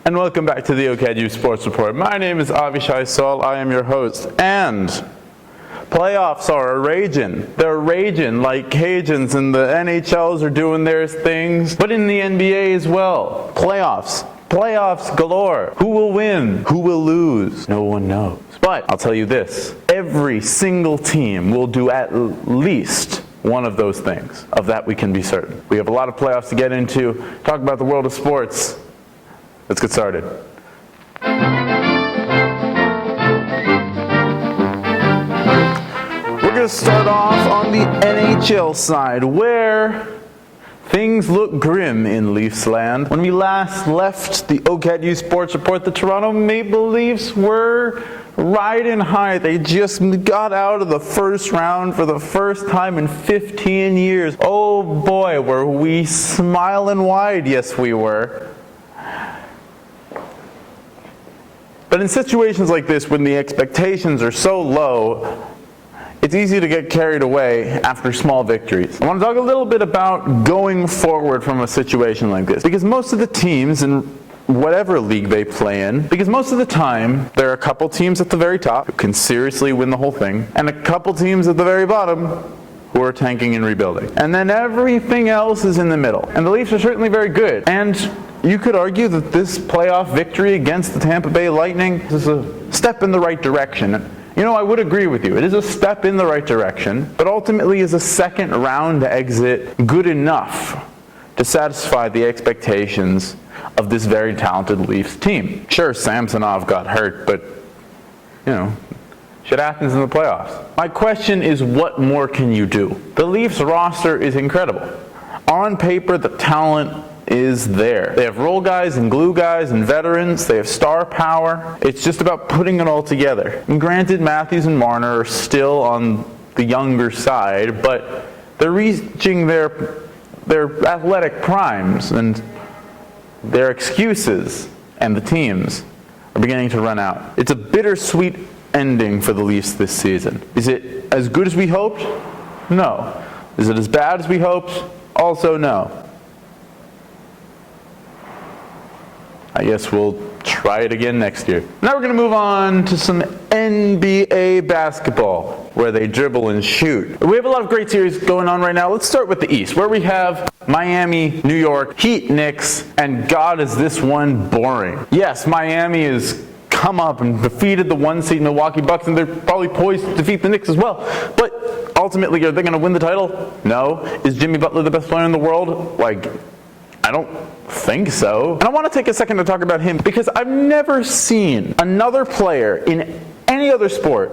And welcome back to the OCAD Sports Report. My name is Avishai Saul. I am your host. And playoffs are raging. They're raging like Cajuns, and the NHLs are doing their things. But in the NBA as well. Playoffs galore. Who will win? Who will lose? No one knows. But I'll tell you this. Every single team will do at least one of those things. Of that we can be certain. We have a lot of playoffs to get into. Talk about the world of sports. Let's get started. We're going to start off on the NHL side, where things look grim in Leafs land. When we last left the OCAD Sports Report, the Toronto Maple Leafs were riding high. They just got out of the first round for the first time in 15 years. Oh boy, were we smiling wide. Yes, we were. But in situations like this, when the expectations are so low, it's easy to get carried away after small victories. I want to talk a little bit about going forward from a situation like this, because most of the teams in whatever league they play in, because most of the time there are a couple teams at the very top who can seriously win the whole thing, and a couple teams at the very bottom who are tanking and rebuilding. And then everything else is in the middle. And the Leafs are certainly very good. And you could argue that this playoff victory against the Tampa Bay Lightning is a step in the right direction. You know, I would agree with you. It is a step in the right direction, but ultimately is a second round exit good enough to satisfy the expectations of this very talented Leafs team? Sure, Samsonov got hurt, but, you know, shit happens in the playoffs. My question is, what more can you do? The Leafs roster is incredible. On paper, the talent is there. They have role guys and glue guys and veterans. They have star power. It's just about putting it all together. And granted, Matthews and Marner are still on the younger side, but they're reaching their athletic primes, and their excuses and the teams are beginning to run out. It's a bittersweet ending for the Leafs this season. Is it as good as we hoped? No. Is it as bad as we hoped? Also no. I guess we'll try it again next year. Now we're going to move on to some NBA basketball, where they dribble and shoot. We have a lot of great series going on right now. Let's start with the East, where we have Miami, New York, Heat, Knicks, and God, is this one boring. Yes, Miami has come up and defeated the 1 seed Milwaukee Bucks, and they're probably poised to defeat the Knicks as well. But ultimately, are they going to win the title? No. Is Jimmy Butler the best player in the world? I don't think so. And I want to take a second to talk about him, because I've never seen another player in any other sport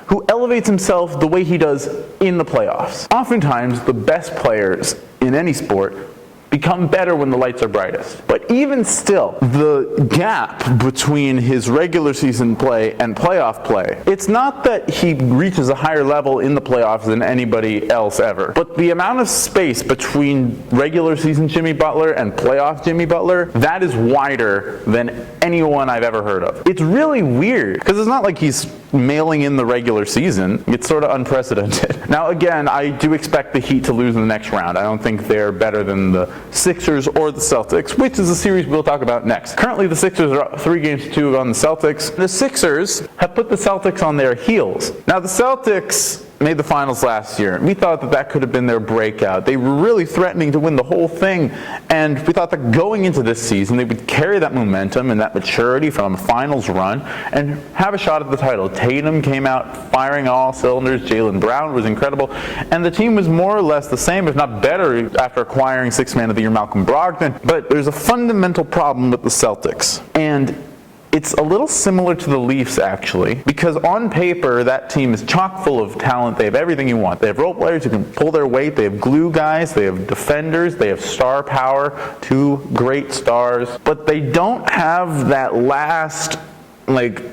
who elevates himself the way he does in the playoffs. Oftentimes, the best players in any sport become better when the lights are brightest. But even still, the gap between his regular season play and playoff play, it's not that he reaches a higher level in the playoffs than anybody else ever, but the amount of space between regular season Jimmy Butler and playoff Jimmy Butler, that is wider than anyone I've ever heard of. It's really weird, because it's not like he's mailing in the regular season. It's sort of unprecedented. Now again, I do expect the Heat to lose in the next round. I don't think they're better than the Sixers or the Celtics, which is a series we'll talk about next. Currently the Sixers are 3-2 on the Celtics. The Sixers have put the Celtics on their heels. Now the Celtics made the finals last year. We thought that could have been their breakout. They were really threatening to win the whole thing, and we thought that going into this season they would carry that momentum and that maturity from a finals run and have a shot at the title. Tatum came out firing all cylinders. Jaylen Brown was incredible, and the team was more or less the same, if not better, after acquiring Sixth Man of the Year Malcolm Brogdon. But there's a fundamental problem with the Celtics, and it's a little similar to the Leafs, actually, because on paper, that team is chock full of talent. They have everything you want. They have role players who can pull their weight. They have glue guys. They have defenders. They have star power, 2 great stars. But they don't have that last, that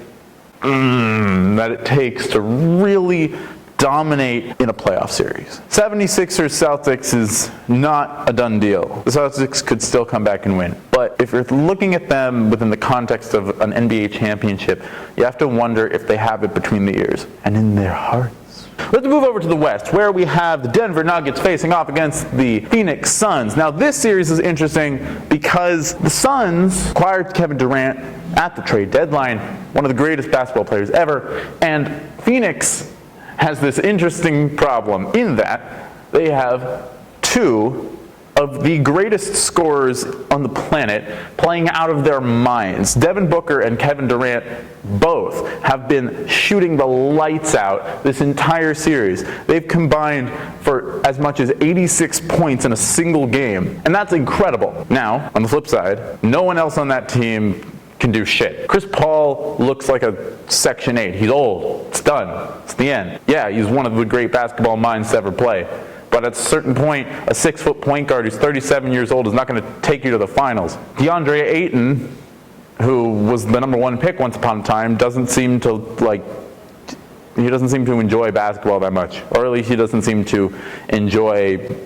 it takes to really dominate in a playoff series. 76ers Celtics is not a done deal. The Celtics could still come back and win. But if you're looking at them within the context of an NBA championship, you have to wonder if they have it between the ears and in their hearts. Let's move over to the West, where we have the Denver Nuggets facing off against the Phoenix Suns. Now, this series is interesting because the Suns acquired Kevin Durant at the trade deadline, one of the greatest basketball players ever, and Phoenix has this interesting problem in that they have two of the greatest scorers on the planet playing out of their minds. Devin Booker and Kevin Durant both have been shooting the lights out this entire series. They've combined for as much as 86 points in a single game, and that's incredible. Now, on the flip side, no one else on that team can do shit. Chris Paul looks like a Section 8. He's old. It's done. It's the end. Yeah, he's one of the great basketball minds to ever play. But at a certain point, a 6-foot point guard who's 37 years old is not going to take you to the finals. DeAndre Ayton, who was the number one pick once upon a time, doesn't seem to enjoy basketball that much. Or at least he doesn't seem to enjoy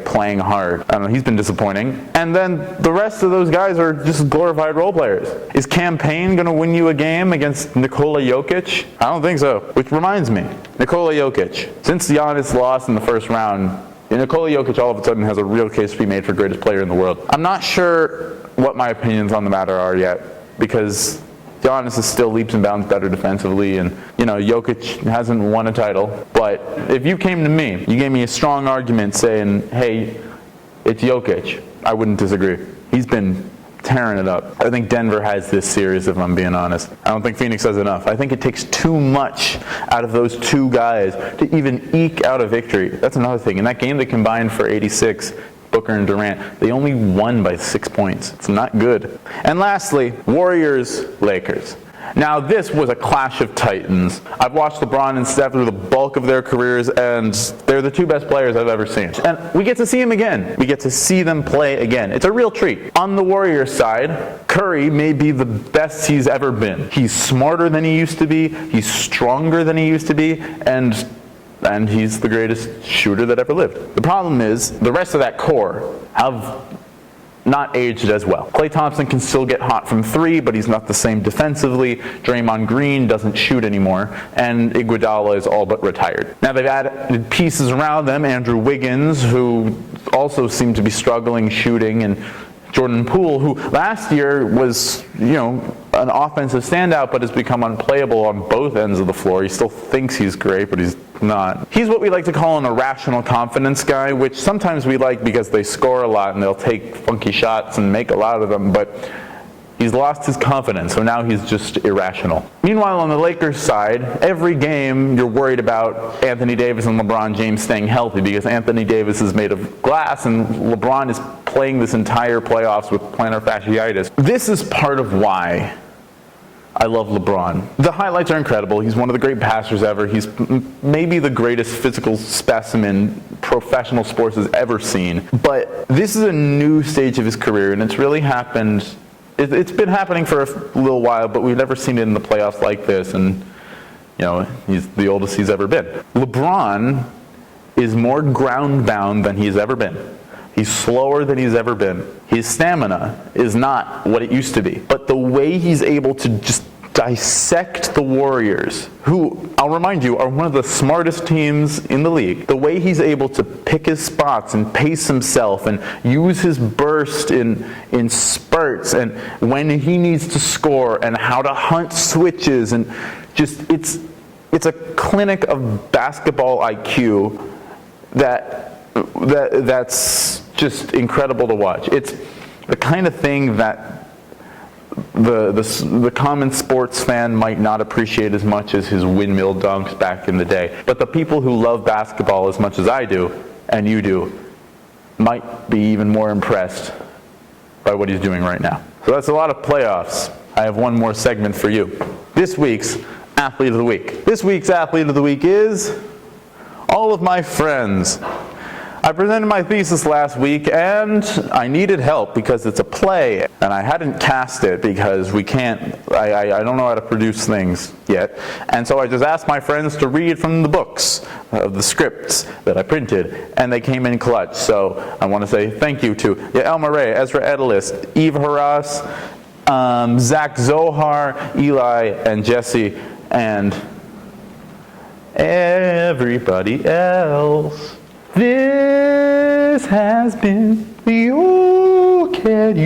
playing hard. I don't know, he's been disappointing. And then the rest of those guys are just glorified role players. Is Cam Payne going to win you a game against Nikola Jokic? I don't think so. Which reminds me, Nikola Jokic. Since Giannis lost in the first round, Nikola Jokic all of a sudden has a real case to be made for greatest player in the world. I'm not sure what my opinions on the matter are yet, because Giannis is still leaps and bounds better defensively, and Jokic hasn't won a title. But if you came to me, you gave me a strong argument saying, hey, it's Jokic, I wouldn't disagree. He's been tearing it up. I think Denver has this series, if I'm being honest. I don't think Phoenix has enough. I think it takes too much out of those two guys to even eke out a victory. That's another thing. In that game, they combined for 86. Booker and Durant, they only won by 6 points. It's not good. And lastly, Warriors-Lakers. Now, this was a clash of titans. I've watched LeBron and Steph through the bulk of their careers, and they're the two best players I've ever seen. And we get to see them again. We get to see them play again. It's a real treat. On the Warriors side, Curry may be the best he's ever been. He's smarter than he used to be. He's stronger than he used to be. And he's the greatest shooter that ever lived. The problem is, the rest of that core have not aged as well. Klay Thompson can still get hot from three, but he's not the same defensively. Draymond Green doesn't shoot anymore, and Iguodala is all but retired. Now they've added pieces around them, Andrew Wiggins, who also seemed to be struggling shooting, and Jordan Poole, who last year was, an offensive standout, but has become unplayable on both ends of the floor. He still thinks he's great, but he's not. He's what we like to call an irrational confidence guy, which sometimes we like because they score a lot and they'll take funky shots and make a lot of them, but he's lost his confidence, so now he's just irrational. Meanwhile, on the Lakers side, every game you're worried about Anthony Davis and LeBron James staying healthy because Anthony Davis is made of glass and LeBron is playing this entire playoffs with plantar fasciitis. This is part of why I love LeBron. The highlights are incredible. He's one of the great passers ever. He's maybe the greatest physical specimen professional sports has ever seen. But this is a new stage of his career, and it's really happened. It's been happening for a little while, but we've never seen it in the playoffs like this, and he's the oldest he's ever been. LeBron is more ground-bound than he's ever been. He's slower than he's ever been. His stamina is not what it used to be. But the way he's able to just dissect the Warriors, who, I'll remind you, are one of the smartest teams in the league. The way he's able to pick his spots and pace himself and use his burst in spurts and when he needs to score and how to hunt switches, and just it's a clinic of basketball IQ that's just incredible to watch. It's the kind of thing that the common sports fan might not appreciate as much as his windmill dunks back in the day. But the people who love basketball as much as I do, and you do, might be even more impressed by what he's doing right now. So that's a lot of playoffs. I have one more segment for you. This week's Athlete of the Week. This week's Athlete of the Week is all of my friends. I presented my thesis last week, and I needed help because it's a play, and I hadn't cast it because I don't know how to produce things yet. And so I just asked my friends to read from the books of the scripts that I printed, and they came in clutch. So I want to say thank you to Yael Murray, Ezra Edelist, Eve Haras, Zach Zohar, Eli, and Jesse, and everybody else. This has been the OCAD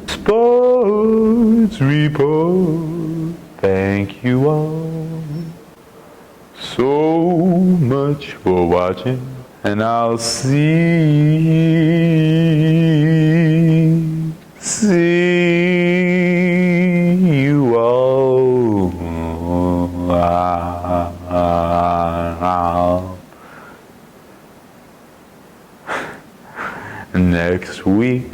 Sports Report. Thank you all so much for watching, and I'll see you all next week.